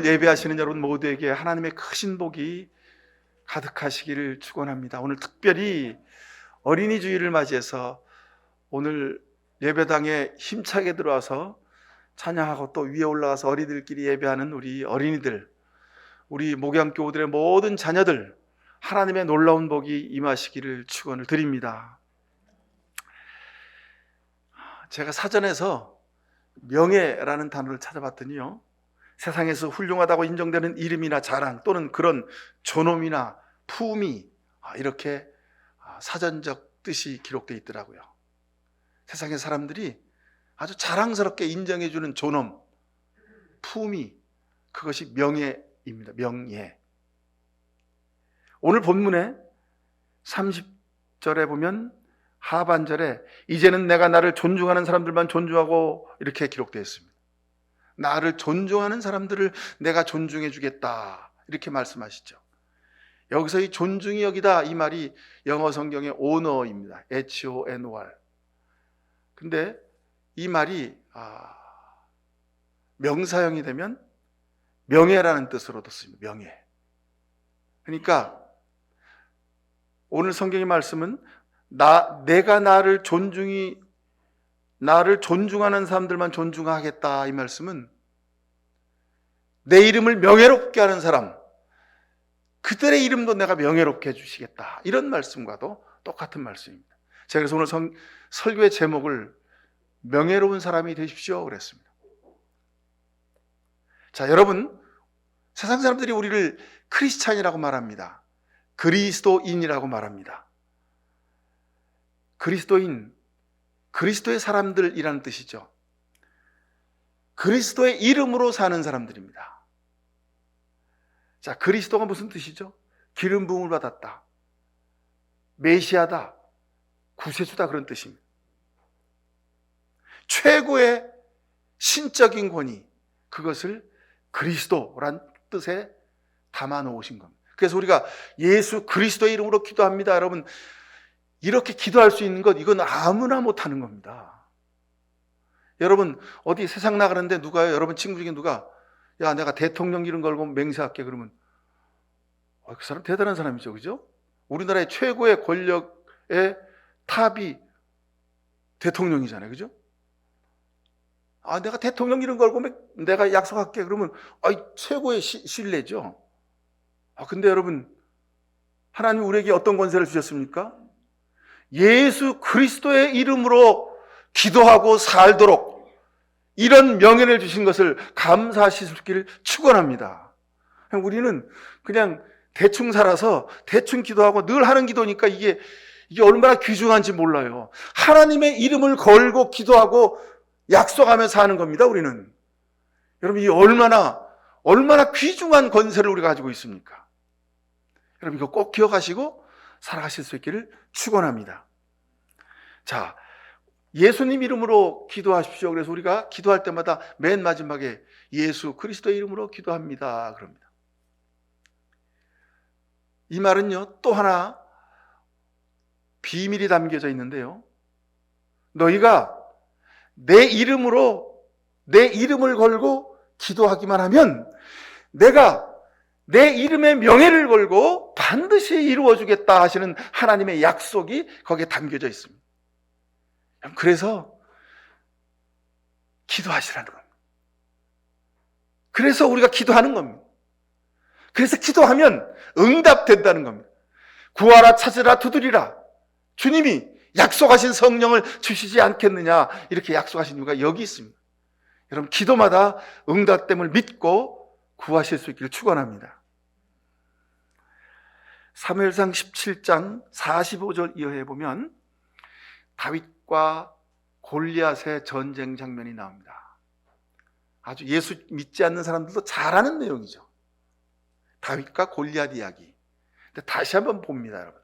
오늘 예배하시는 여러분 모두에게 하나님의 크신 복이 가득하시기를 축원합니다. 오늘 특별히 어린이 주일을 맞이해서 오늘 예배당에 힘차게 들어와서 찬양하고 또 위에 올라가서 어린이들끼리 예배하는 우리 어린이들, 우리 목양교우들의 모든 자녀들, 하나님의 놀라운 복이 임하시기를 축원을 드립니다. 제가 사전에서 명예라는 단어를 찾아봤더니요, 세상에서 훌륭하다고 인정되는 이름이나 자랑 또는 그런 존엄이나 품위, 이렇게 사전적 뜻이 기록되어 있더라고요. 세상의 사람들이 아주 자랑스럽게 인정해주는 존엄, 품위, 그것이 명예입니다. 명예. 오늘 본문에 30절에 보면 하반절에 이제는 내가 나를 존중하는 사람들만 존중하고 이렇게 기록되어 있습니다. 나를 존중하는 사람들을 내가 존중해 주겠다, 이렇게 말씀하시죠. 여기서 이 존중이 여기다, 이 말이 영어 성경의 honor입니다. HONOR. 근데 이 말이 명사형이 되면 명예라는 뜻으로도 쓰입니다. 명예. 그러니까 오늘 성경의 말씀은 내가 나를 존중하는 사람들만 존중하겠다, 이 말씀은 내 이름을 명예롭게 하는 사람, 그들의 이름도 내가 명예롭게 해주시겠다, 이런 말씀과도 똑같은 말씀입니다. 제가 그래서 오늘 설교의 제목을 명예로운 사람이 되십시오 그랬습니다. 자, 여러분, 세상 사람들이 우리를 크리스찬이라고 말합니다. 그리스도인이라고 말합니다. 그리스도인, 그리스도의 사람들이라는 뜻이죠. 그리스도의 이름으로 사는 사람들입니다. 자, 그리스도가 무슨 뜻이죠? 기름 부음을 받았다, 메시아다, 구세주다, 그런 뜻입니다. 최고의 신적인 권위, 그것을 그리스도란 뜻에 담아 놓으신 겁니다. 그래서 우리가 예수 그리스도의 이름으로 기도합니다. 여러분, 이렇게 기도할 수 있는 것, 이건 아무나 못하는 겁니다. 여러분, 어디 세상 나가는데 누가요? 여러분 친구 중에 누가, 야, 내가 대통령 이름 걸고 맹세할게, 그러면 그 사람 대단한 사람이죠, 그죠? 우리나라의 최고의 권력의 탑이 대통령이잖아요, 그죠? 내가 대통령 이름 걸고 내가 약속할게, 그러면 최고의 신뢰죠. 근데 여러분, 하나님 우리에게 어떤 권세를 주셨습니까? 예수 그리스도의 이름으로 기도하고 살도록 이런 명예를 주신 것을 감사하실 수 있기를 축원합니다. 우리는 그냥 대충 살아서 대충 기도하고 늘 하는 기도니까 이게 얼마나 귀중한지 몰라요. 하나님의 이름을 걸고 기도하고 약속하면서 하는 겁니다, 우리는. 여러분, 이 얼마나 귀중한 권세를 우리가 가지고 있습니까? 여러분, 이거 꼭 기억하시고 살아가실 수 있기를 축원합니다. 자, 예수님 이름으로 기도하십시오. 그래서 우리가 기도할 때마다 맨 마지막에 예수 그리스도의 이름으로 기도합니다, 그럽니다. 이 말은요, 또 하나 비밀이 담겨져 있는데요, 너희가 내 이름을 걸고 기도하기만 하면 내가 내 이름의 명예를 걸고 반드시 이루어주겠다 하시는 하나님의 약속이 거기에 담겨져 있습니다. 그래서 기도하시라는 겁니다. 그래서 우리가 기도하는 겁니다. 그래서 기도하면 응답된다는 겁니다. 구하라, 찾으라, 두드리라. 주님이 약속하신 성령을 주시지 않겠느냐, 이렇게 약속하신 이유가 여기 있습니다. 여러분, 기도마다 응답됨을 믿고 구하실 수 있기를 축원합니다. 사무엘상 17장 45절 이하에 보면 다윗과 골리앗의 전쟁 장면이 나옵니다. 아주 예수 믿지 않는 사람들도 잘 아는 내용이죠. 다윗과 골리앗 이야기. 근데 다시 한번 봅니다, 여러분.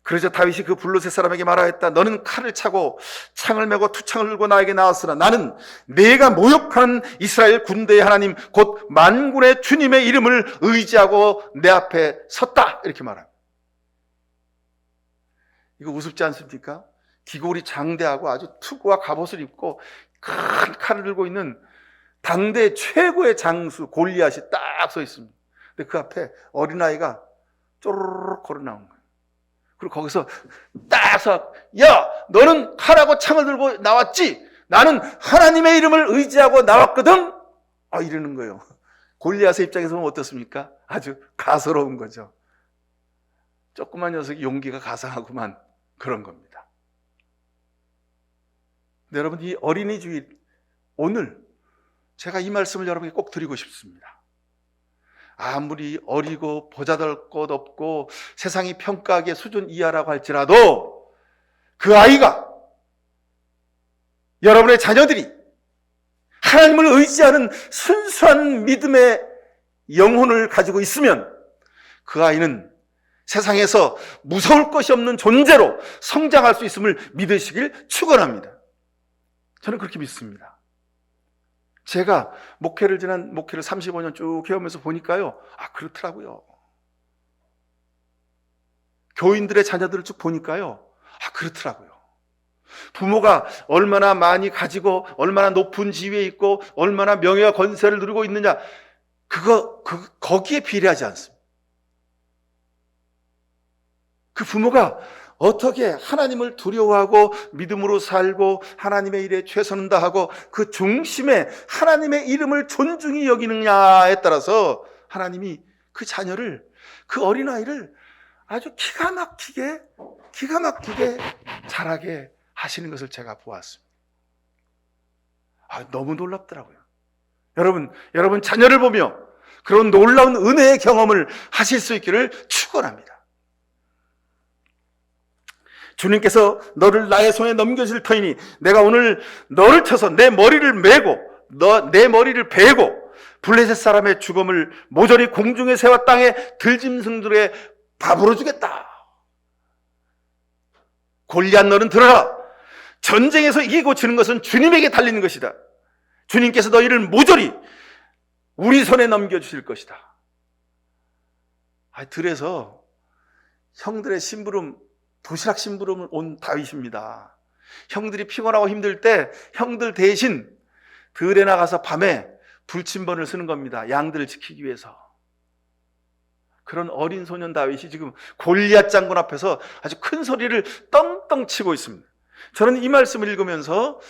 그러자 다윗이 그 블레셋 사람에게 말하였다. 너는 칼을 차고 창을 메고 투창을 들고 나에게 나왔으나 나는 내가 모욕하는 이스라엘 군대의 하나님 곧 만군의 주님의 이름을 의지하고 내 앞에 섰다, 이렇게 말합니다. 이거 우습지 않습니까? 기골이 장대하고 아주 투구와 갑옷을 입고 큰 칼을 들고 있는 당대 최고의 장수 골리앗이 딱 서 있습니다. 근데 그 앞에 어린아이가 쪼르륵 걸어 나온 거예요. 그리고 거기서 딱 서, 야, 너는 칼하고 창을 들고 나왔지? 나는 하나님의 이름을 의지하고 나왔거든? 이러는 거예요. 골리앗의 입장에서 보면 어떻습니까? 아주 가소로운 거죠. 조그만 녀석이 용기가 가상하구만. 그런 겁니다. 근데 여러분, 이 어린이 주일, 오늘 제가 이 말씀을 여러분에게 꼭 드리고 싶습니다. 아무리 어리고 보잘것 없고 세상이 평가하기에 수준 이하라고 할지라도 그 아이가, 여러분의 자녀들이 하나님을 의지하는 순수한 믿음의 영혼을 가지고 있으면 그 아이는 세상에서 무서울 것이 없는 존재로 성장할 수 있음을 믿으시길 축원합니다. 저는 그렇게 믿습니다. 제가 목회를 35년 쭉 해오면서 보니까요, 그렇더라고요. 교인들의 자녀들을 쭉 보니까요, 그렇더라고요. 부모가 얼마나 많이 가지고 얼마나 높은 지위에 있고 얼마나 명예와 권세를 누리고 있느냐, 거기에 비례하지 않습니다. 그 부모가 어떻게 하나님을 두려워하고 믿음으로 살고 하나님의 일에 최선을 다하고 그 중심에 하나님의 이름을 존중히 여기느냐에 따라서 하나님이 그 자녀를, 그 어린아이를 아주 기가 막히게 자라게 하시는 것을 제가 보았습니다. 너무 놀랍더라고요. 여러분 자녀를 보며 그런 놀라운 은혜의 경험을 하실 수 있기를 축원합니다. 주님께서 너를 나의 손에 넘겨줄 터이니 내가 오늘 너를 쳐서 내 머리를 메고 내 머리를 베고 블레셋 사람의 죽음을 모조리 공중의 새와 땅의 들짐승들의 밥으로 주겠다. 골리앗, 너는 들어라. 전쟁에서 이기고 지는 것은 주님에게 달리는 것이다. 주님께서 너희를 모조리 우리 손에 넘겨주실 것이다. 들에서 형들의 심부름, 도시락 심부름을 온 다윗입니다. 형들이 피곤하고 힘들 때 형들 대신 들에 나가서 밤에 불침번을 쓰는 겁니다. 양들을 지키기 위해서. 그런 어린 소년 다윗이 지금 골리앗 장군 앞에서 아주 큰 소리를 떵떵 치고 있습니다. 저는 이 말씀을 읽으면서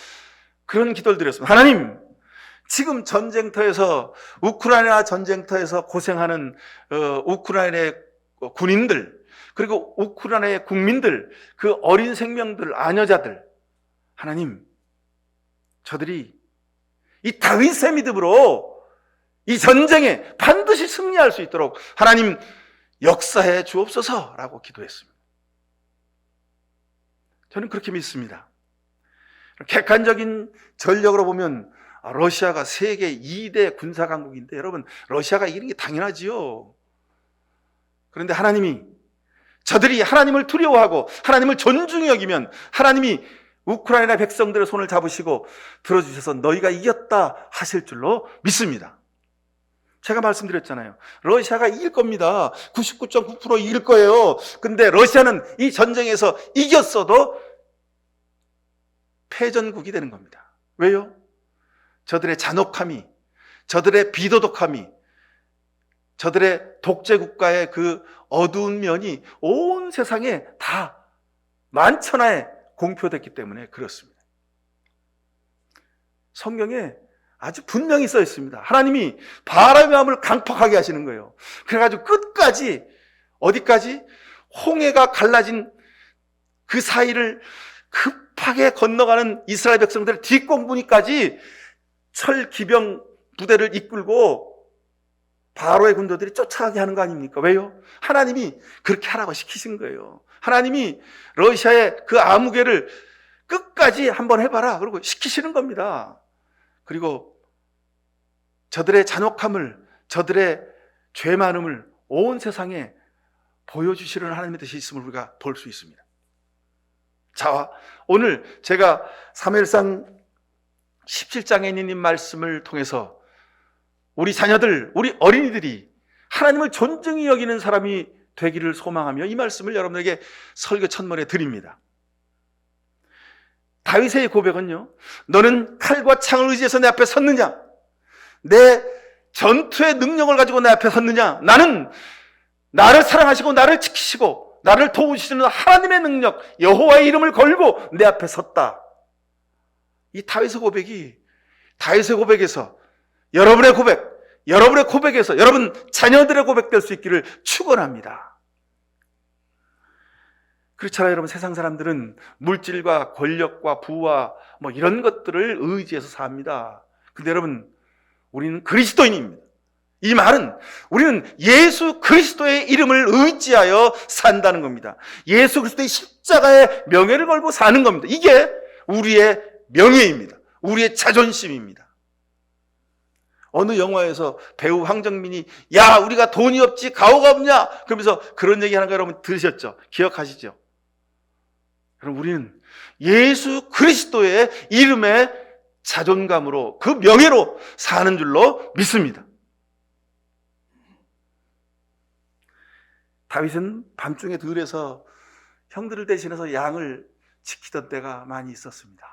그런 기도를 드렸습니다. 하나님, 지금 전쟁터에서, 우크라이나 전쟁터에서 고생하는 우크라이나의 군인들, 그리고 우크라이나의 국민들, 그 어린 생명들, 아녀자들, 하나님, 저들이 이 다윗의 믿음으로 이 전쟁에 반드시 승리할 수 있도록 하나님 역사해 주옵소서라고 기도했습니다. 저는 그렇게 믿습니다. 객관적인 전력으로 보면 러시아가 세계 2대 군사 강국인데, 여러분, 러시아가 이기는 게 당연하지요. 그런데 하나님이 저들이 하나님을 두려워하고 하나님을 존중히 여기면 하나님이 우크라이나 백성들의 손을 잡으시고 들어주셔서 너희가 이겼다 하실 줄로 믿습니다. 제가 말씀드렸잖아요. 러시아가 이길 겁니다. 99.9% 이길 거예요. 근데 러시아는 이 전쟁에서 이겼어도 패전국이 되는 겁니다. 왜요? 저들의 잔혹함이, 저들의 비도덕함이, 저들의 독재국가의 그 어두운 면이 온 세상에 다 만천하에 공표됐기 때문에 그렇습니다. 성경에 아주 분명히 써 있습니다. 하나님이 바람의 마음을 강팍하게 하시는 거예요. 그래가지고 끝까지, 어디까지? 홍해가 갈라진 그 사이를 급하게 건너가는 이스라엘 백성들의 뒷공분이까지 철 기병 부대를 이끌고 바로의 군도들이 쫓아가게 하는 거 아닙니까? 왜요? 하나님이 그렇게 하라고 시키신 거예요. 하나님이 러시아의 그 아무개를 끝까지 한번 해봐라 그러고 시키시는 겁니다. 그리고 저들의 잔혹함을, 저들의 죄 많음을 온 세상에 보여주시는 하나님의 뜻이 있음을 우리가 볼 수 있습니다. 자, 오늘 제가 사무엘상 17장에 있는 이 말씀을 통해서 우리 자녀들, 우리 어린이들이 하나님을 존중히 여기는 사람이 되기를 소망하며 이 말씀을 여러분에게 설교 첫머리에 드립니다. 다윗의 고백은요, 너는 칼과 창을 의지해서 내 앞에 섰느냐? 내 전투의 능력을 가지고 내 앞에 섰느냐? 나는 나를 사랑하시고 나를 지키시고 나를 도우시는 하나님의 능력, 여호와의 이름을 걸고 내 앞에 섰다. 이 다윗의 고백이 다윗의 고백에서 여러분의 고백에서 여러분 자녀들의 고백될 수 있기를 축원합니다. 그렇잖아요, 여러분. 세상 사람들은 물질과 권력과 부와 이런 것들을 의지해서 삽니다. 근데 여러분, 우리는 그리스도인입니다. 이 말은 우리는 예수 그리스도의 이름을 의지하여 산다는 겁니다. 예수 그리스도의 십자가의 명예를 걸고 사는 겁니다. 이게 우리의 명예입니다. 우리의 자존심입니다. 어느 영화에서 배우 황정민이 야, 우리가 돈이 없지 가오가 없냐? 그러면서 그런 얘기하는 거 여러분 들으셨죠? 기억하시죠? 여러분, 우리는 예수 그리스도의 이름의 자존감으로 그 명예로 사는 줄로 믿습니다. 다윗은 밤중에 들에서 형들을 대신해서 양을 지키던 때가 많이 있었습니다.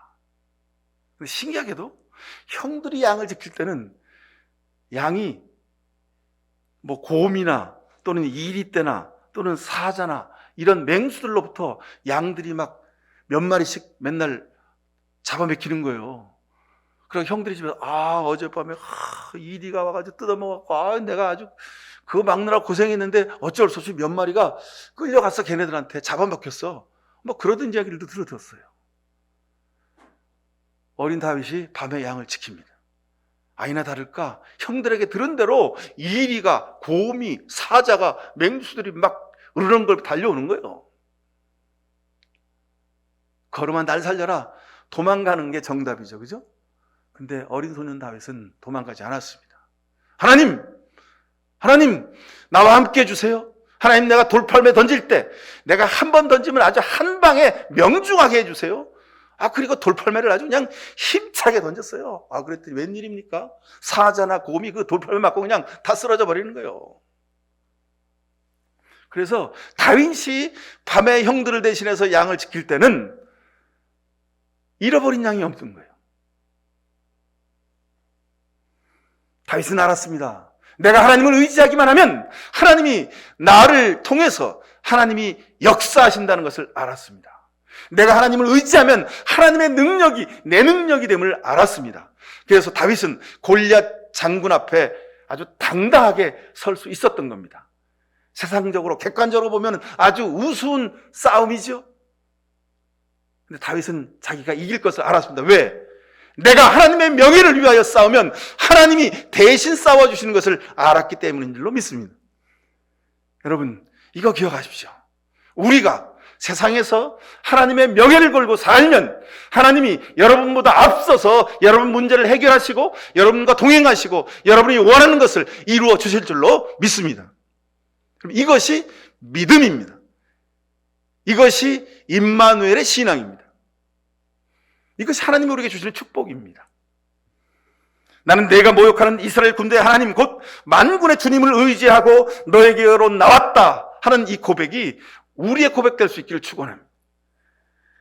신기하게도 형들이 양을 지킬 때는 양이 곰이나 또는 이리떼나 또는 사자나 이런 맹수들로부터 양들이 막 몇 마리씩 맨날 잡아먹히는 거예요. 그래서 형들이 집에서 어젯밤에 이리가 와가지고 뜯어먹었고 내가 아주 그거 막느라 고생했는데 어쩔 수 없이 몇 마리가 끌려가서 걔네들한테 잡아먹혔어. 그러던 이야기를 들었어요. 어린 다윗이 밤에 양을 지킵니다. 아니나 다를까 형들에게 들은 대로 이리가, 곰이, 사자가, 맹수들이 막 으르렁걸 달려오는 거예요. 걸음아 날 살려라. 도망가는 게 정답이죠. 그죠? 근데 어린 소년 다윗은 도망가지 않았습니다. 하나님 나와 함께 해주세요. 하나님, 내가 돌팔매 던질 때 내가 한 번 던지면 아주 한 방에 명중하게 해주세요. 그리고 돌팔매를 아주 그냥 힘차게 던졌어요. 그랬더니 웬일입니까? 사자나 곰이 그 돌팔매 맞고 그냥 다 쓰러져 버리는 거예요. 그래서 다윗이 밤에 형들을 대신해서 양을 지킬 때는 잃어버린 양이 없던 거예요. 다윗은 알았습니다. 내가 하나님을 의지하기만 하면 하나님이 나를 통해서 하나님이 역사하신다는 것을 알았습니다. 내가 하나님을 의지하면 하나님의 능력이 내 능력이 됨을 알았습니다. 그래서 다윗은 골리앗 장군 앞에 아주 당당하게 설 수 있었던 겁니다. 세상적으로 객관적으로 보면 아주 우스운 싸움이죠. 근데 다윗은 자기가 이길 것을 알았습니다. 왜? 내가 하나님의 명예를 위하여 싸우면 하나님이 대신 싸워주시는 것을 알았기 때문인 줄로 믿습니다. 여러분, 이거 기억하십시오. 우리가 세상에서 하나님의 명예를 걸고 살면 하나님이 여러분보다 앞서서 여러분 문제를 해결하시고 여러분과 동행하시고 여러분이 원하는 것을 이루어 주실 줄로 믿습니다. 그럼 이것이 믿음입니다. 이것이 임마누엘의 신앙입니다. 이것이 하나님이 우리에게 주시는 축복입니다. 나는 내가 모욕하는 이스라엘 군대의 하나님 곧 만군의 주님을 의지하고 너에게로 나왔다 하는 이 고백이 우리의 고백될 수 있기를 축원합니다.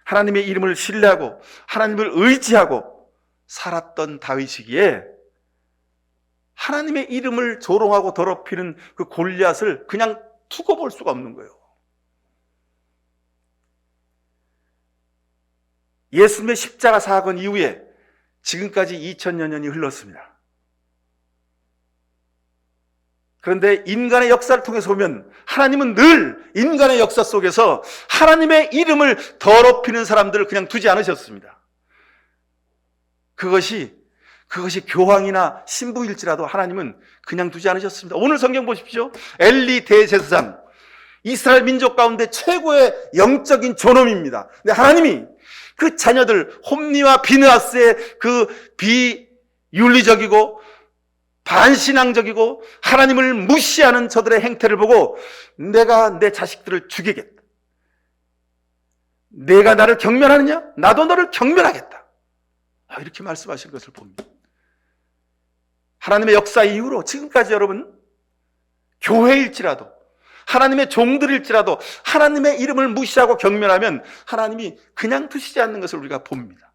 하나님의 이름을 신뢰하고 하나님을 의지하고 살았던 다윗이기에 하나님의 이름을 조롱하고 더럽히는 그 골리앗을 그냥 두고 볼 수가 없는 거예요. 예수님의 십자가 사건 이후에 지금까지 2000여 년이 흘렀습니다. 그런데 인간의 역사를 통해서 보면 하나님은 늘 인간의 역사 속에서 하나님의 이름을 더럽히는 사람들을 그냥 두지 않으셨습니다. 그것이 교황이나 신부일지라도 하나님은 그냥 두지 않으셨습니다. 오늘 성경 보십시오. 엘리 대제사장, 이스라엘 민족 가운데 최고의 영적인 존엄입니다. 근데 하나님이 그 자녀들 홈리와 비느하스의 그 비윤리적이고 반신앙적이고 하나님을 무시하는 저들의 행태를 보고 내가 내 자식들을 죽이겠다. 내가 나를 경멸하느냐? 나도 너를 경멸하겠다. 이렇게 말씀하신 것을 봅니다. 하나님의 역사 이후로 지금까지 여러분 교회일지라도 하나님의 종들일지라도 하나님의 이름을 무시하고 경멸하면 하나님이 그냥 두시지 않는 것을 우리가 봅니다.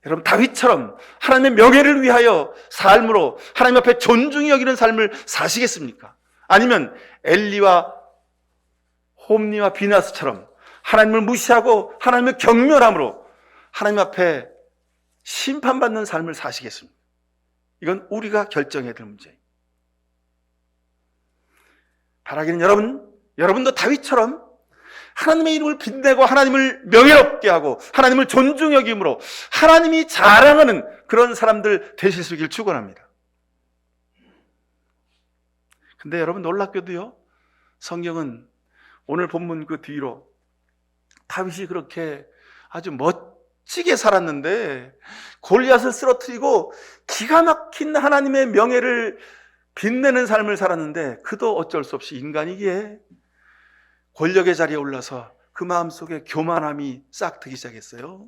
여러분, 다윗처럼 하나님의 명예를 위하여 삶으로 하나님 앞에 존중히 여기는 삶을 사시겠습니까? 아니면 엘리와 홈리와 비나스처럼 하나님을 무시하고 하나님을 경멸함으로 하나님 앞에 심판받는 삶을 사시겠습니까? 이건 우리가 결정해야 될 문제예요. 바라기는 여러분도 다윗처럼 하나님의 이름을 빛내고 하나님을 명예롭게 하고 하나님을 존중 여김으로 하나님이 자랑하는 그런 사람들 되실 수 있기를 축원합니다. 근데 여러분, 놀랍게도요, 성경은 오늘 본문 그 뒤로 다윗이 그렇게 아주 멋지게 살았는데 골리앗을 쓰러뜨리고 기가 막힌 하나님의 명예를 빛내는 삶을 살았는데 그도 어쩔 수 없이 인간이기에 권력의 자리에 올라서 그 마음속에 교만함이 싹트기 시작했어요.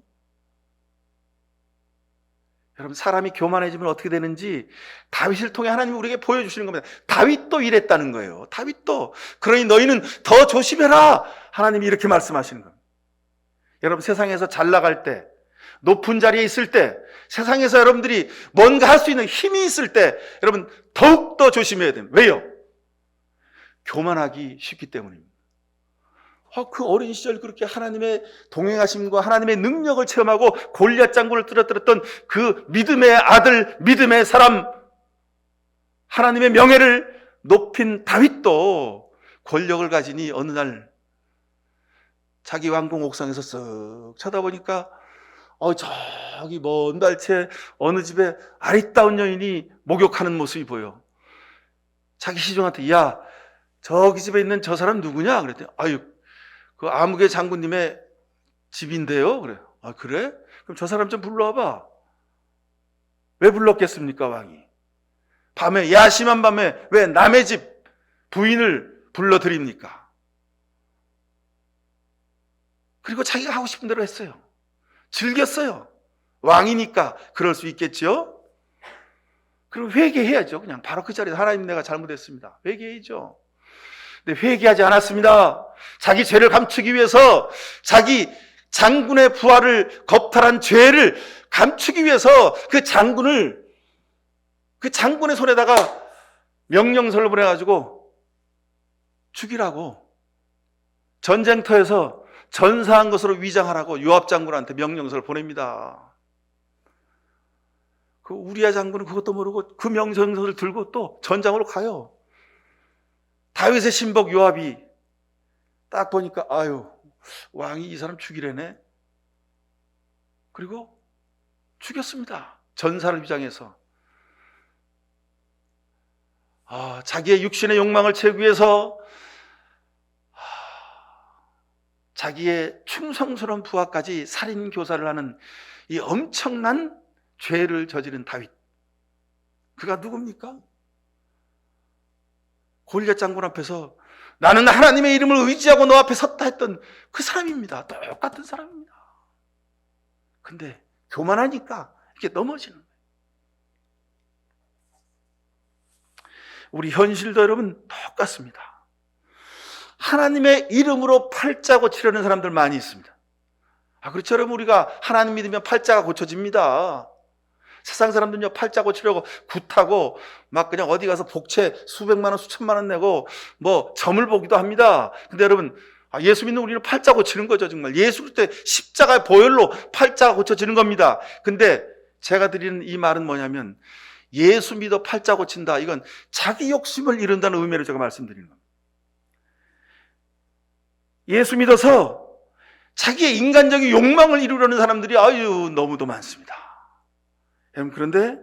여러분, 사람이 교만해지면 어떻게 되는지 다윗을 통해 하나님이 우리에게 보여주시는 겁니다. 다윗도 이랬다는 거예요. 다윗도. 그러니 너희는 더 조심해라, 하나님이 이렇게 말씀하시는 겁니다. 여러분, 세상에서 잘 나갈 때, 높은 자리에 있을 때, 세상에서 여러분들이 뭔가 할 수 있는 힘이 있을 때 여러분 더욱더 조심해야 됩니다. 왜요? 교만하기 쉽기 때문입니다. 그 어린 시절 그렇게 하나님의 동행하심과 하나님의 능력을 체험하고 골리앗 장군을 쓰러뜨렸던 그 믿음의 아들, 믿음의 사람, 하나님의 명예를 높인 다윗도 권력을 가지니 어느 날 자기 왕궁 옥상에서 쓱 쳐다보니까 저기 먼 달채 어느 집에 아리따운 여인이 목욕하는 모습이 보여. 자기 시종한테, 야, 저기 집에 있는 저 사람 누구냐? 그랬더니, 그 아무개 장군님의 집인데요. 그래. 그래? 그럼 저 사람 좀 불러와봐. 왜 불렀겠습니까, 왕이? 밤에, 야심한 밤에 왜 남의 집 부인을 불러드립니까? 그리고 자기가 하고 싶은 대로 했어요. 즐겼어요. 왕이니까 그럴 수 있겠죠. 그럼 회개해야죠. 그냥 바로 그 자리에서 하나님, 내가 잘못했습니다. 회개해야죠. 근데 회개하지 않았습니다. 자기 죄를 감추기 위해서, 자기 장군의 부하를 겁탈한 죄를 감추기 위해서 그 장군의 손에다가 명령서를 보내가지고 죽이라고, 전쟁터에서 전사한 것으로 위장하라고 요압 장군한테 명령서를 보냅니다. 그 우리야 장군은 그것도 모르고 그 명령서를 들고 또 전장으로 가요. 다윗의 신복 요압이 딱 보니까 왕이 이 사람 죽이려네. 그리고 죽였습니다. 전사를 위장해서. 자기의 육신의 욕망을 채우기 위해서 자기의 충성스러운 부하까지 살인 교사를 하는 이 엄청난 죄를 저지른 다윗. 그가 누굽니까? 골리앗 장군 앞에서 나는 하나님의 이름을 의지하고 너 앞에 섰다 했던 그 사람입니다. 똑같은 사람입니다. 근데 교만하니까 이렇게 넘어지는 거예요. 우리 현실도 여러분 똑같습니다. 하나님의 이름으로 팔자 고치려는 사람들 많이 있습니다. 그렇죠, 여러분. 우리가 하나님 믿으면 팔자가 고쳐집니다. 세상 사람들은요, 팔자 고치려고 굿하고 막 그냥 어디 가서 복채 수백만 원, 수천만 원 내고 뭐 점을 보기도 합니다. 근데 여러분, 예수 믿는 우리는 팔자 고치는 거죠, 정말. 예수 그리스도의 십자가의 보혈로 팔자가 고쳐지는 겁니다. 근데 제가 드리는 이 말은 뭐냐면, 예수 믿어 팔자 고친다, 이건 자기 욕심을 이룬다는 의미로 제가 말씀드리는 겁니다. 예수 믿어서 자기의 인간적인 욕망을 이루려는 사람들이 너무도 많습니다. 여러분, 그런데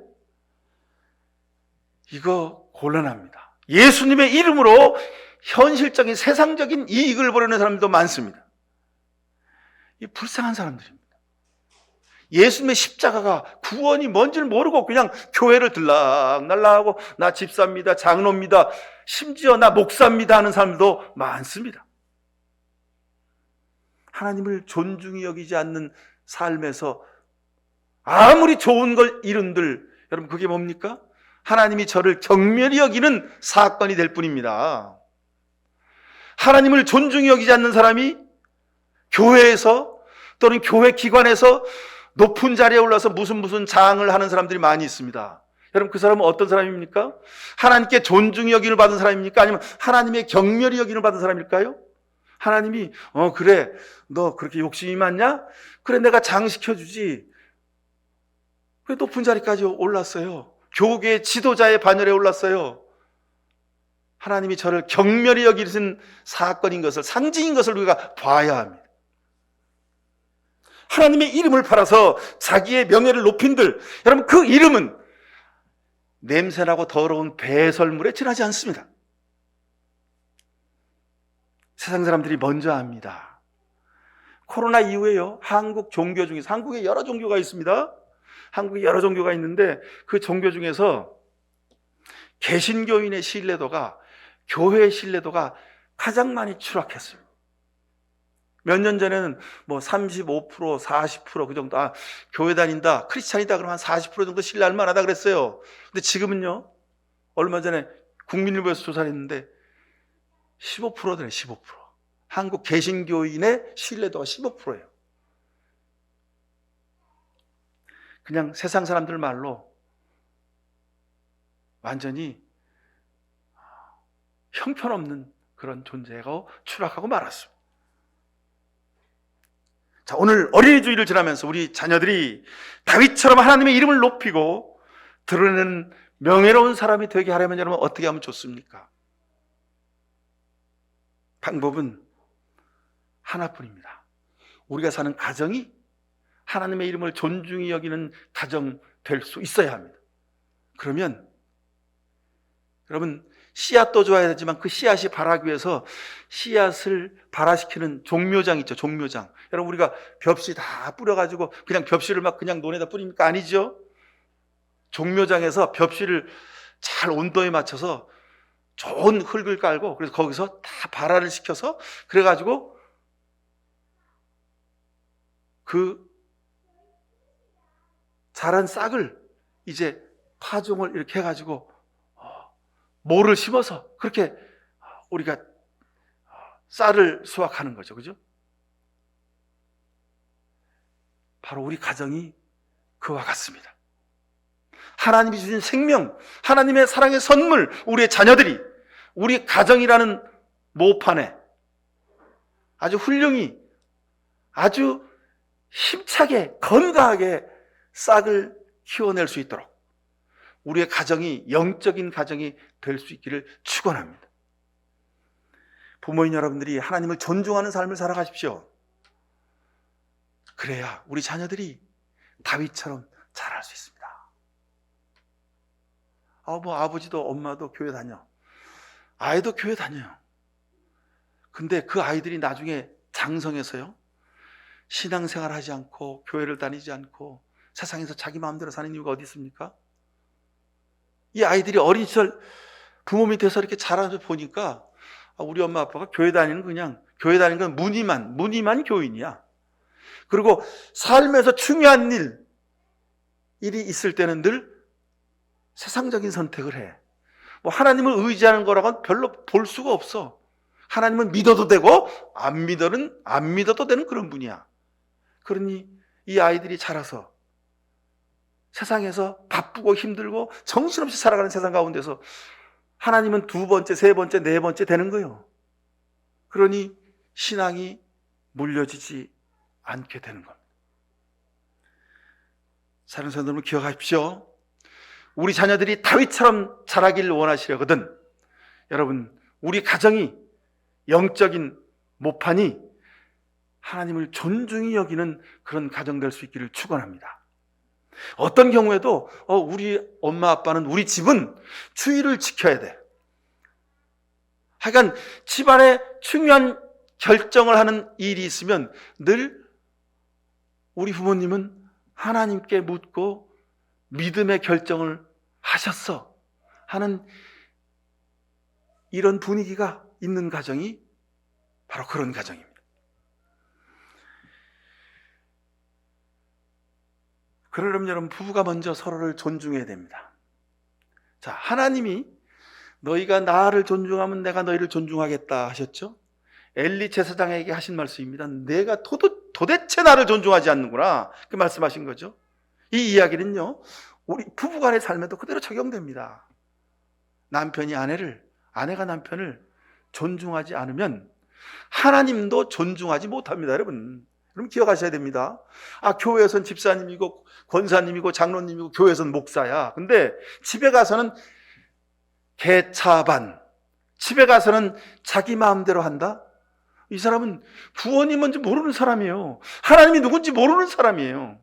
이거 곤란합니다. 예수님의 이름으로 현실적인 세상적인 이익을 보려는 사람들도 많습니다. 이 불쌍한 사람들입니다. 예수님의 십자가가 구원이 뭔지를 모르고 그냥 교회를 들락날락하고 나 집사입니다, 장로입니다, 심지어 나 목사입니다 하는 사람들도 많습니다. 하나님을 존중히 여기지 않는 삶에서 아무리 좋은 걸 이룬들, 여러분, 그게 뭡니까? 하나님이 저를 경멸히 여기는 사건이 될 뿐입니다. 하나님을 존중히 여기지 않는 사람이 교회에서 또는 교회 기관에서 높은 자리에 올라서 무슨 장을 하는 사람들이 많이 있습니다. 여러분, 그 사람은 어떤 사람입니까? 하나님께 존중이 여김을 받은 사람입니까? 아니면 하나님의 경멸이 여김을 받은 사람일까요? 하나님이 그래, 너 그렇게 욕심이 많냐? 그래, 내가 장시켜주지. 그래, 높은 자리까지 올랐어요. 교계의 지도자의 반열에 올랐어요. 하나님이 저를 경멸히 여기신 사건인 것을, 상징인 것을 우리가 봐야 합니다. 하나님의 이름을 팔아서 자기의 명예를 높인들, 여러분, 그 이름은 냄새나고 더러운 배설물에 지나지 않습니다. 세상 사람들이 먼저 압니다. 코로나 이후에요, 한국 종교 중에서, 한국에 여러 종교가 있습니다. 한국에 여러 종교가 있는데 그 종교 중에서 개신교인의 신뢰도가, 교회의 신뢰도가 가장 많이 추락했습니다. 몇 년 전에는 35%, 40% 그 정도, 교회 다닌다, 크리스찬이다 그러면 한 40% 정도 신뢰할 만하다 그랬어요. 근데 지금은요, 얼마 전에 국민일보에서 조사를 했는데 15%더래요, 15%. 한국 개신교인의 신뢰도가 15%예요. 그냥 세상 사람들 말로 완전히 형편없는 그런 존재가 추락하고 말았습니다. 자, 오늘 어린이 주일을 지나면서 우리 자녀들이 다윗처럼 하나님의 이름을 높이고 드러내는 명예로운 사람이 되게 하려면 여러분 어떻게 하면 좋습니까? 방법은 하나뿐입니다. 우리가 사는 가정이 하나님의 이름을 존중히 여기는 가정 될 수 있어야 합니다. 그러면 여러분, 씨앗도 줘야 되지만 그 씨앗이 발하기 위해서 씨앗을 발화시키는 종묘장 있죠, 종묘장. 여러분, 우리가 벽씨 다 뿌려가지고 그냥 벽씨를 막 그냥 논에다 뿌립니까? 아니죠. 종묘장에서 벽씨를 잘 온도에 맞춰서 좋은 흙을 깔고, 그래서 거기서 다 발화를 시켜서, 그래가지고 그 자란 싹을 이제 파종을 이렇게 해가지고 모를 심어서 그렇게 우리가 쌀을 수확하는 거죠. 그죠? 바로 우리 가정이 그와 같습니다. 하나님이 주신 생명, 하나님의 사랑의 선물, 우리의 자녀들이 우리 가정이라는 모판에 아주 훌륭히, 아주 힘차게, 건강하게 싹을 키워낼 수 있도록 우리의 가정이 영적인 가정이 될 수 있기를 축원합니다. 부모인 여러분들이 하나님을 존중하는 삶을 살아가십시오. 그래야 우리 자녀들이 다윗처럼 자랄 수 있습니다. 아버지도 엄마도 교회 다녀. 아이도 교회 다녀요. 근데 그 아이들이 나중에 장성해서요, 신앙생활 하지 않고 교회를 다니지 않고 세상에서 자기 마음대로 사는 이유가 어디 있습니까? 이 아이들이 어린 시절 부모 밑에서 이렇게 자라서 보니까 우리 엄마 아빠가 교회 다니는 건 무늬만 교인이야. 그리고 삶에서 중요한 일이 있을 때는 늘 세상적인 선택을 해. 하나님을 의지하는 거라고는 별로 볼 수가 없어. 하나님은 믿어도 되고 안 믿어도 되는 그런 분이야. 그러니 이 아이들이 자라서 세상에서 바쁘고 힘들고 정신없이 살아가는 세상 가운데서 하나님은 2번째, 3번째, 4번째 되는 거예요. 그러니 신앙이 물려지지 않게 되는 겁니다. 사랑하는 성도 여러분, 기억하십시오. 우리 자녀들이 다윗처럼 자라기를 원하시려거든 여러분, 우리 가정이 영적인 모판이 하나님을 존중히 여기는 그런 가정 될 수 있기를 축원합니다. 어떤 경우에도 우리 엄마 아빠는, 우리 집은 주의를 지켜야 돼. 하여간 집안에 중요한 결정을 하는 일이 있으면 늘 우리 부모님은 하나님께 묻고 믿음의 결정을 하셨어 하는 이런 분위기가 있는 가정이 바로 그런 가정입니다. 그러려면 여러분, 부부가 먼저 서로를 존중해야 됩니다. 자, 하나님이 너희가 나를 존중하면 내가 너희를 존중하겠다 하셨죠? 엘리 제사장에게 하신 말씀입니다. 내가 도대체 나를 존중하지 않는구나. 그 말씀하신 거죠. 이 이야기는요, 우리 부부간의 삶에도 그대로 적용됩니다. 남편이 아내가 남편을 존중하지 않으면 하나님도 존중하지 못합니다, 여러분. 그럼 기억하셔야 됩니다. 교회에선 집사님이고 권사님이고 장로님이고 교회에선 목사야. 근데 집에 가서는 개차반, 집에 가서는 자기 마음대로 한다? 이 사람은 구원이 뭔지 모르는 사람이에요. 하나님이 누군지 모르는 사람이에요.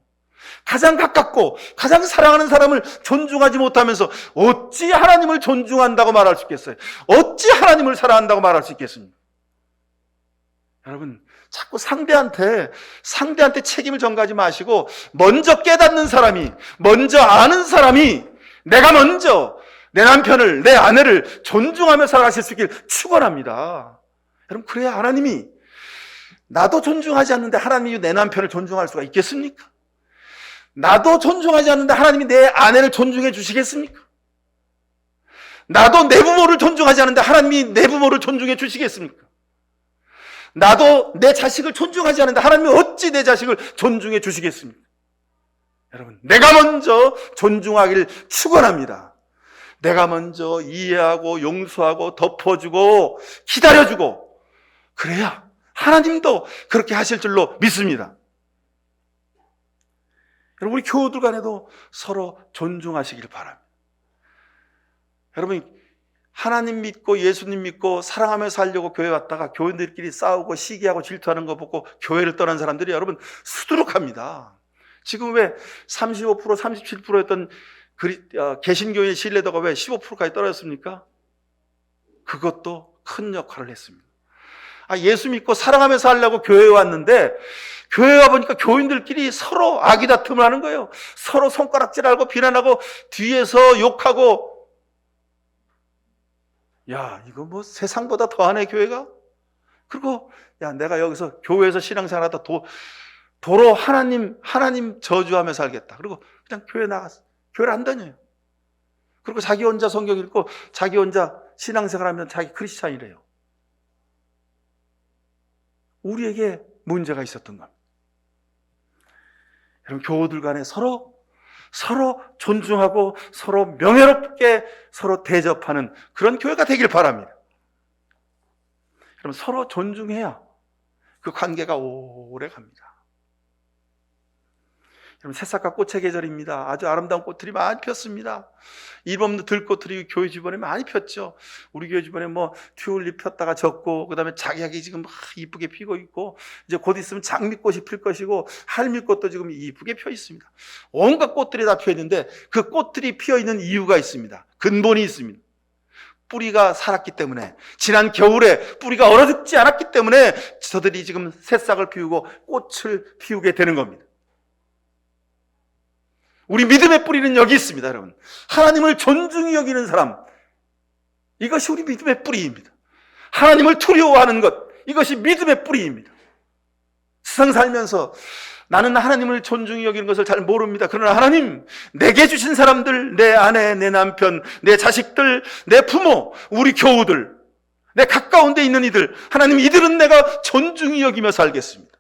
가장 가깝고 가장 사랑하는 사람을 존중하지 못하면서 어찌 하나님을 존중한다고 말할 수 있겠어요? 어찌 하나님을 사랑한다고 말할 수 있겠습니까? 여러분, 자꾸 상대한테 책임을 전가하지 마시고 먼저 깨닫는 사람이, 먼저 아는 사람이 내가 먼저 내 남편을, 내 아내를 존중하며 살아가실 수 있길 축원합니다. 여러분, 그래야 하나님이, 나도 존중하지 않는데 하나님이 내 남편을 존중할 수가 있겠습니까? 나도 존중하지 않는데 하나님이 내 아내를 존중해 주시겠습니까? 나도 내 부모를 존중하지 않는데 하나님이 내 부모를 존중해 주시겠습니까? 나도 내 자식을 존중하지 않는데 하나님이 어찌 내 자식을 존중해 주시겠습니까? 여러분, 내가 먼저 존중하기를 축원합니다. 내가 먼저 이해하고 용서하고 덮어주고 기다려주고, 그래야 하나님도 그렇게 하실 줄로 믿습니다. 여러분, 우리 교우들 간에도 서로 존중하시길 바랍니다. 여러분, 하나님 믿고 예수님 믿고 사랑하며 살려고 교회 왔다가 교인들끼리 싸우고 시기하고 질투하는 거 보고 교회를 떠난 사람들이 여러분 수두룩합니다. 지금 왜 35%, 37%였던 개신교의 신뢰도가 왜 15%까지 떨어졌습니까? 그것도 큰 역할을 했습니다. 예수 믿고 사랑하며 살려고 교회에 왔는데 교회에 와보니까 교인들끼리 서로 아기다툼을 하는 거예요. 서로 손가락질하고 비난하고 뒤에서 욕하고, 야, 이거 뭐 세상보다 더하네, 교회가? 그리고, 야, 내가 여기서 교회에서 신앙생활하다 도로 하나님 저주하며 살겠다. 그리고 그냥 교회 나갔어. 교회를 안 다녀요. 그리고 자기 혼자 성경 읽고 자기 혼자 신앙생활하면 자기 크리스찬이래요. 우리에게 문제가 있었던 겁니다. 여러분, 교우들 간에 서로 존중하고 서로 명예롭게 서로 대접하는 그런 교회가 되길 바랍니다. 여러분, 서로 존중해야 그 관계가 오래 갑니다. 여러분, 새싹과 꽃의 계절입니다. 아주 아름다운 꽃들이 많이 폈습니다. 잎 없는 들꽃들이 교회 주변에 많이 폈죠. 우리 교회 주변에 뭐 튤립 폈다가 졌고, 그 다음에 작약이 지금 막 이쁘게 피고 있고, 이제 곧 있으면 장미꽃이 필 것이고, 할미꽃도 지금 이쁘게 펴 있습니다. 온갖 꽃들이 다 피어 있는데 그 꽃들이 피어 있는 이유가 있습니다. 근본이 있습니다. 뿌리가 살았기 때문에, 지난 겨울에 뿌리가 얼어죽지 않았기 때문에 저들이 지금 새싹을 피우고 꽃을 피우게 되는 겁니다. 우리 믿음의 뿌리는 여기 있습니다, 여러분. 하나님을 존중히 여기는 사람, 이것이 우리 믿음의 뿌리입니다. 하나님을 두려워하는 것, 이것이 믿음의 뿌리입니다. 세상 살면서 나는 하나님을 존중히 여기는 것을 잘 모릅니다. 그러나 하나님, 내게 주신 사람들, 내 아내, 내 남편, 내 자식들, 내 부모, 우리 교우들, 내 가까운 데 있는 이들, 하나님, 이들은 내가 존중히 여기며 살겠습니다.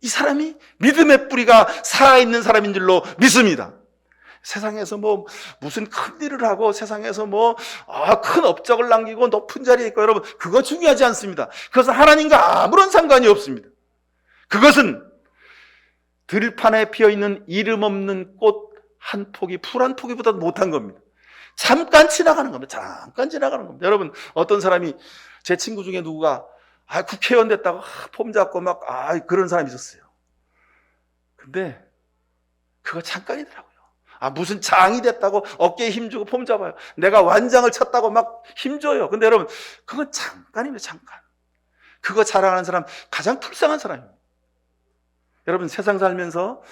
이 사람이 믿음의 뿌리가 살아있는 사람인 줄로 믿습니다. 세상에서 뭐 무슨 큰 일을 하고 세상에서 뭐 큰 업적을 남기고 높은 자리에 있고, 여러분, 그거 중요하지 않습니다. 그것은 하나님과 아무런 상관이 없습니다. 그것은 들판에 피어있는 이름 없는 꽃 한 포기, 풀 한 포기보다 못한 겁니다. 잠깐 지나가는 겁니다. 잠깐 지나가는 겁니다. 여러분, 어떤 사람이, 제 친구 중에 누구가 국회의원 됐다고 폼 잡고 막 그런 사람이 있었어요. 근데 그거 잠깐이더라고요. 무슨 장이 됐다고 어깨에 힘주고 폼 잡아요. 내가 완장을 쳤다고 막 힘줘요. 근데 여러분, 그건 잠깐입니다. 잠깐. 그거 자랑하는 사람 가장 불쌍한 사람입니다. 여러분, 세상 살면서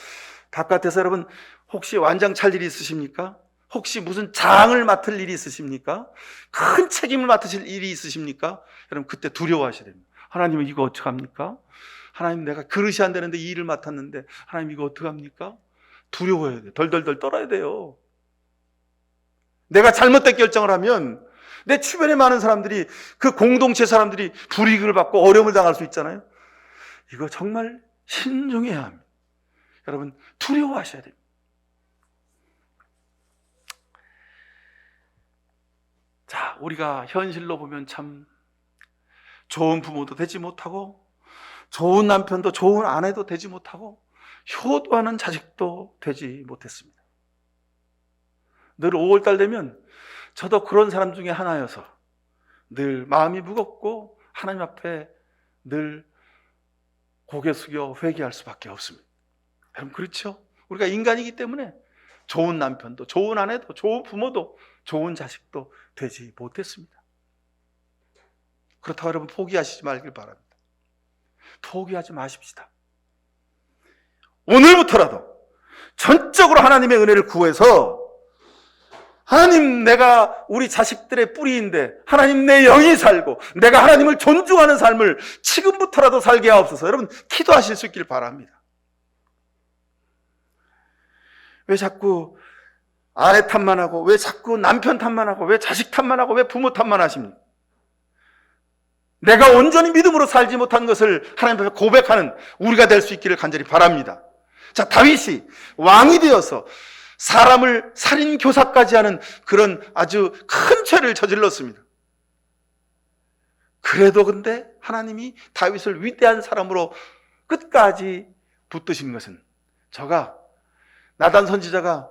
바깥에서 여러분 혹시 완장 찰 일이 있으십니까? 혹시 무슨 장을 맡을 일이 있으십니까? 큰 책임을 맡으실 일이 있으십니까? 여러분, 그때 두려워하셔야 됩니다. 하나님은 이거 어떡합니까? 하나님, 내가 그릇이 안 되는데 이 일을 맡았는데 하나님, 이거 어떡합니까? 두려워해야 돼요. 덜덜덜 떨어야 돼요. 내가 잘못된 결정을 하면 내 주변에 많은 사람들이, 그 공동체 사람들이 불이익을 받고 어려움을 당할 수 있잖아요. 이거 정말 신중해야 합니다. 여러분, 두려워하셔야 됩니다. 자, 우리가 현실로 보면 참 좋은 부모도 되지 못하고, 좋은 남편도 좋은 아내도 되지 못하고, 효도하는 자식도 되지 못했습니다. 늘 5월달 되면 저도 그런 사람 중에 하나여서 늘 마음이 무겁고 하나님 앞에 늘 고개 숙여 회개할 수밖에 없습니다. 여러분, 그렇죠? 우리가 인간이기 때문에 좋은 남편도 좋은 아내도 좋은 부모도 좋은 자식도 되지 못했습니다. 그렇다고 여러분 포기하시지 말길 바랍니다. 포기하지 마십시다. 오늘부터라도 전적으로 하나님의 은혜를 구해서, 하나님, 내가 우리 자식들의 뿌리인데 하나님 내 영이 살고 내가 하나님을 존중하는 삶을 지금부터라도 살게 하옵소서. 여러분, 기도하실 수 있길 바랍니다. 왜 자꾸 아내 탓만 하고, 왜 자꾸 남편 탓만 하고, 왜 자식 탓만 하고, 왜 부모 탓만 하십니까? 내가 온전히 믿음으로 살지 못한 것을 하나님 앞에 고백하는 우리가 될 수 있기를 간절히 바랍니다. 자, 다윗이 왕이 되어서 사람을 살인 교사까지 하는 그런 아주 큰 죄를 저질렀습니다. 그래도 근데 하나님이 다윗을 위대한 사람으로 끝까지 붙드신 것은, 저가 나단 선지자가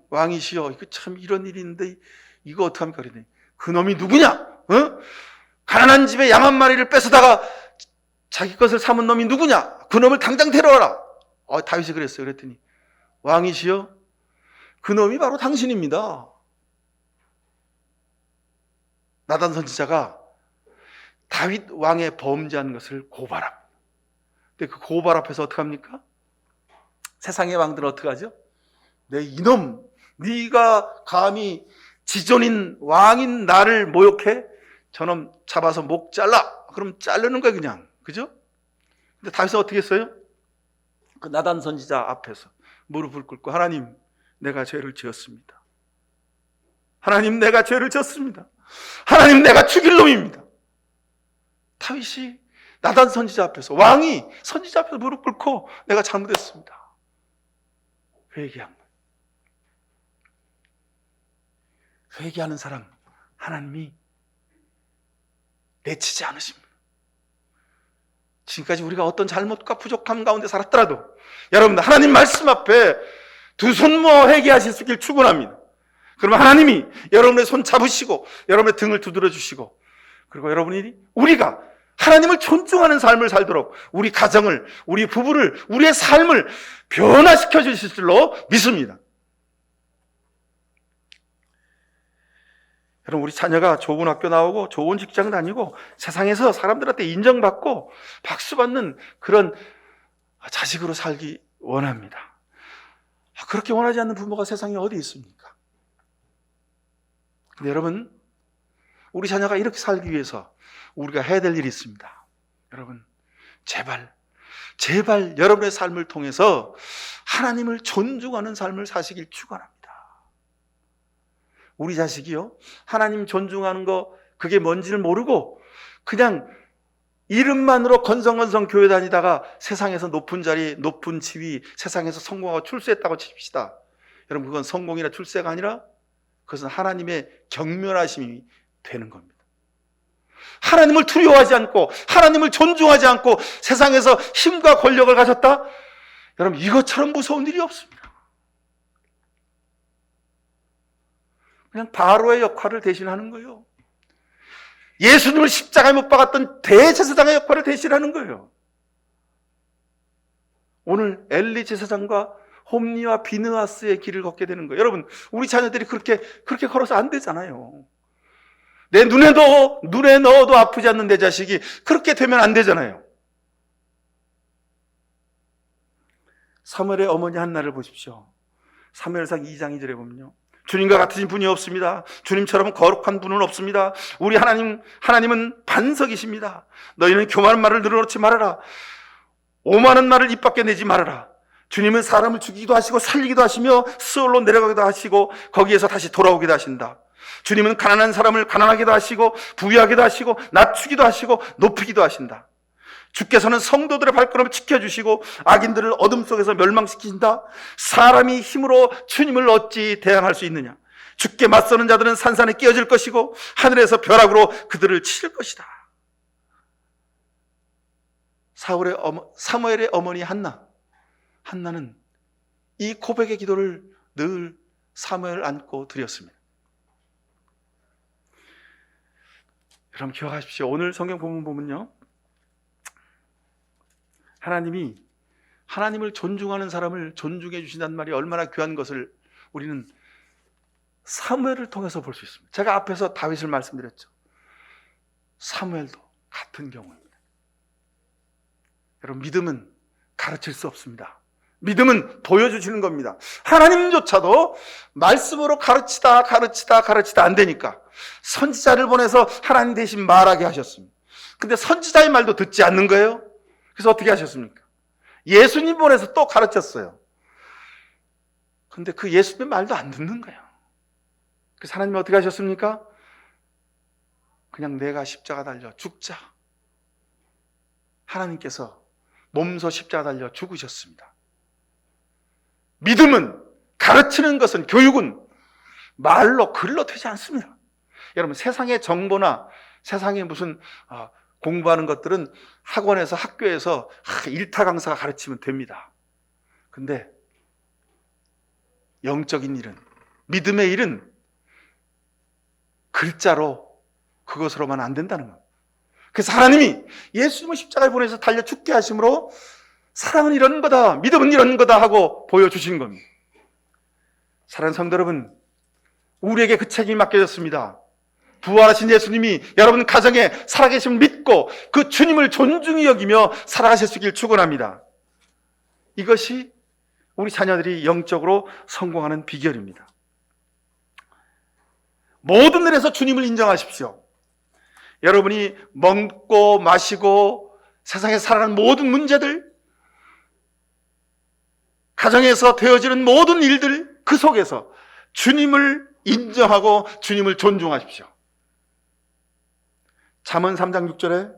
왕이시여, 이거 참 이런 일이 있는데 이거 어떡합니까? 그러더니 그 놈이 누구냐? 가난한 집에 양 한 마리를 뺏어다가 자기 것을 삼은 놈이 누구냐? 그 놈을 당장 데려와라. 다윗이 그랬어요. 그랬더니 왕이시여, 그 놈이 바로 당신입니다. 나단 선지자가 다윗 왕의 범죄한 것을 고발합니다. 근데 그 고발 앞에서 어떻게 합니까? 세상의 왕들은 어떻게 하죠? 내 이놈, 네가 감히 지존인 왕인 나를 모욕해? 저놈 잡아서 목 잘라. 그럼 자르는 거야 그냥. 그죠? 근데 다윗은 어떻게 했어요? 그 나단 선지자 앞에서 무릎을 꿇고, 하나님, 내가 죄를 지었습니다. 하나님, 내가 죄를 지었습니다. 하나님, 내가 죽일 놈입니다. 다윗이 나단 선지자 앞에서, 왕이 선지자 앞에서 무릎 꿇고 내가 잘못했습니다. 회개한 거예요. 회개하는 사람 하나님이 내치지 않으십니다. 지금까지 우리가 어떤 잘못과 부족함 가운데 살았더라도 여러분, 하나님 말씀 앞에 두 손 모아 회개하실 수 있길 축원합니다. 그러면 하나님이 여러분의 손 잡으시고 여러분의 등을 두드려 주시고, 그리고 우리가 하나님을 존중하는 삶을 살도록 우리 가정을, 우리 부부를, 우리의 삶을 변화시켜 주실 줄로 믿습니다. 여러분, 우리 자녀가 좋은 학교 나오고 좋은 직장 다니고 세상에서 사람들한테 인정받고 박수받는 그런 자식으로 살기 원합니다. 그렇게 원하지 않는 부모가 세상에 어디 있습니까? 근데 여러분, 우리 자녀가 이렇게 살기 위해서 우리가 해야 될 일이 있습니다. 여러분, 제발 여러분의 삶을 통해서 하나님을 존중하는 삶을 사시길 축원합니다. 우리 자식이요, 하나님 존중하는 거 그게 뭔지를 모르고 그냥 이름만으로 건성건성 교회 다니다가 세상에서 높은 자리, 높은 지위, 세상에서 성공하고 출세했다고 칩시다. 여러분, 그건 성공이나 출세가 아니라 그것은 하나님의 경멸하심이 되는 겁니다. 하나님을 두려워하지 않고 하나님을 존중하지 않고 세상에서 힘과 권력을 가졌다? 여러분, 이것처럼 무서운 일이 없습니다. 그냥 바로의 역할을 대신하는 거예요. 예수님을 십자가에 못 박았던 대제사장의 역할을 대신하는 거예요. 오늘 엘리 제사장과 홈리와 비느하스의 길을 걷게 되는 거예요. 여러분, 우리 자녀들이 그렇게 걸어서 안 되잖아요. 내 눈에 넣어도 아프지 않는 내 자식이 그렇게 되면 안 되잖아요. 사무엘의 어머니 한나를 보십시오. 사무엘상 2장 2절에 보면요, 주님과 같으신 분이 없습니다. 주님처럼 거룩한 분은 없습니다. 우리 하나님은 반석이십니다. 너희는 교만한 말을 늘어놓지 말아라. 오만한 말을 입 밖에 내지 말아라. 주님은 사람을 죽이기도 하시고 살리기도 하시며 스올로 내려가기도 하시고 거기에서 다시 돌아오기도 하신다. 주님은 가난한 사람을 가난하게도 하시고 부유하게도 하시고 낮추기도 하시고 높이기도 하신다. 주께서는 성도들의 발걸음을 지켜주시고 악인들을 어둠 속에서 멸망시키신다. 사람이 힘으로 주님을 어찌 대항할 수 있느냐. 주께 맞서는 자들은 산산에 끼어질 것이고 하늘에서 벼락으로 그들을 치실 것이다. 사무엘의 어머니 한나는 이 고백의 기도를 늘 사무엘을 안고 드렸습니다. 여러분 기억하십시오. 오늘 성경 본문 보면요, 하나님이 하나님을 존중하는 사람을 존중해 주신다는 말이 얼마나 귀한 것을 우리는 사무엘을 통해서 볼 수 있습니다. 제가 앞에서 다윗을 말씀드렸죠. 사무엘도 같은 경우입니다. 여러분, 믿음은 가르칠 수 없습니다. 믿음은 보여주시는 겁니다. 하나님조차도 말씀으로 가르치다 안 되니까 선지자를 보내서 하나님 대신 말하게 하셨습니다. 근데 선지자의 말도 듣지 않는 거예요. 그래서 어떻게 하셨습니까? 예수님 보내서 또 가르쳤어요. 근데 그 예수님의 말도 안 듣는 거예요. 그래서 하나님이 어떻게 하셨습니까? 그냥 내가 십자가 달려 죽자. 하나님께서 몸소 십자가 달려 죽으셨습니다. 믿음은, 가르치는 것은, 교육은 말로 글로 되지 않습니다. 여러분, 세상의 정보나 세상의 무슨 공부하는 것들은 학원에서 학교에서 일타 강사가 가르치면 됩니다. 근데 영적인 일은, 믿음의 일은 글자로 그것으로만 안 된다는 겁니다. 그래서 하나님이 예수님을 십자가에 보내서 달려 죽게 하심으로 사랑은 이런 거다, 믿음은 이런 거다 하고 보여주신 겁니다. 사랑하는 성도 여러분, 우리에게 그 책임이 맡겨졌습니다. 부활하신 예수님이 여러분 가정에 살아계심을 믿고 그 주님을 존중히 여기며 살아가실 수 있기를 축원합니다. 이것이 우리 자녀들이 영적으로 성공하는 비결입니다. 모든 일에서 주님을 인정하십시오. 여러분이 먹고 마시고 세상에 살아가는 모든 문제들, 가정에서 되어지는 모든 일들, 그 속에서 주님을 인정하고 주님을 존중하십시오. 잠언 3장 6절에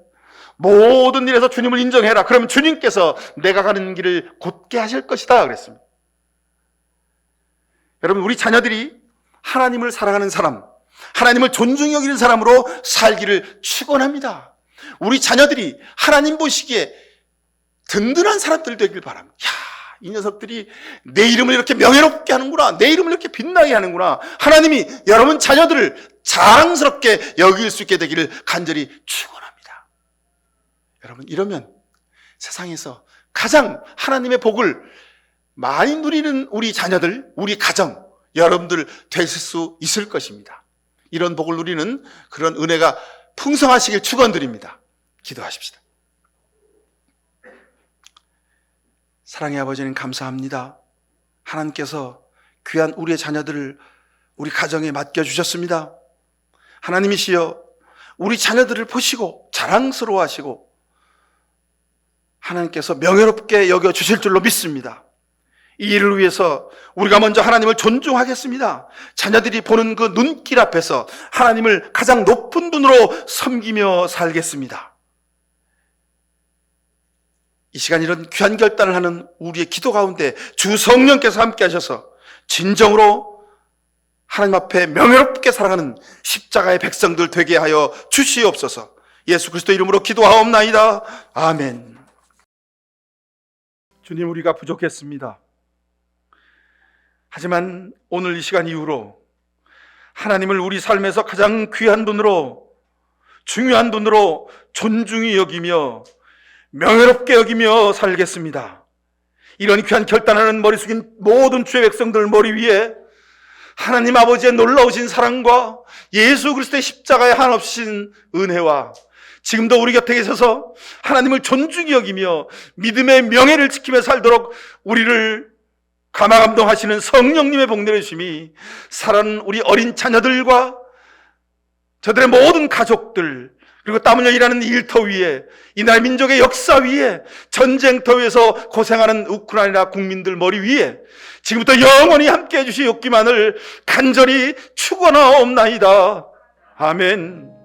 모든 일에서 주님을 인정해라. 그러면 주님께서 내가 가는 길을 곧게 하실 것이다 그랬습니다. 여러분, 우리 자녀들이 하나님을 사랑하는 사람, 하나님을 존중히 여기는 사람으로 살기를 축원합니다. 우리 자녀들이 하나님 보시기에 든든한 사람들 되길 바랍니다. 이 녀석들이 내 이름을 이렇게 명예롭게 하는구나, 내 이름을 이렇게 빛나게 하는구나. 하나님이 여러분 자녀들을 자랑스럽게 여길 수 있게 되기를 간절히 축원합니다. 여러분, 이러면 세상에서 가장 하나님의 복을 많이 누리는 우리 자녀들, 우리 가정, 여러분들 되실 수 있을 것입니다. 이런 복을 누리는 그런 은혜가 풍성하시길 축원드립니다. 기도하십시다. 사랑의 아버지님, 감사합니다. 하나님께서 귀한 우리의 자녀들을 우리 가정에 맡겨주셨습니다. 하나님이시여, 우리 자녀들을 보시고 자랑스러워하시고 하나님께서 명예롭게 여겨주실 줄로 믿습니다. 이 일을 위해서 우리가 먼저 하나님을 존중하겠습니다. 자녀들이 보는 그 눈길 앞에서 하나님을 가장 높은 분으로 섬기며 살겠습니다. 이 시간 이런 귀한 결단을 하는 우리의 기도 가운데 주 성령께서 함께 하셔서 진정으로 하나님 앞에 명예롭게 살아가는 십자가의 백성들 되게 하여 주시옵소서. 예수 그리스도 이름으로 기도하옵나이다. 아멘. 주님, 우리가 부족했습니다. 하지만 오늘 이 시간 이후로 하나님을 우리 삶에서 가장 귀한 분으로, 중요한 분으로 존중히 여기며 명예롭게 여기며 살겠습니다. 이런 귀한 결단하는 머리 숙인 모든 주의 백성들 머리 위에 하나님 아버지의 놀라우신 사랑과 예수 그리스도의 십자가의 한없인 은혜와 지금도 우리 곁에 계셔서 하나님을 존중히 여기며 믿음의 명예를 지키며 살도록 우리를 감화감동하시는 성령님의 복 내려주심이 살아가는 우리 어린 자녀들과 저들의 모든 가족들, 그리고 땀 흘려 일하는 일터 위에, 이 나라 민족의 역사 위에, 전쟁터 위에서 고생하는 우크라이나 국민들 머리 위에 지금부터 영원히 함께해 주시옵기만을 간절히 축원하옵나이다. 아멘.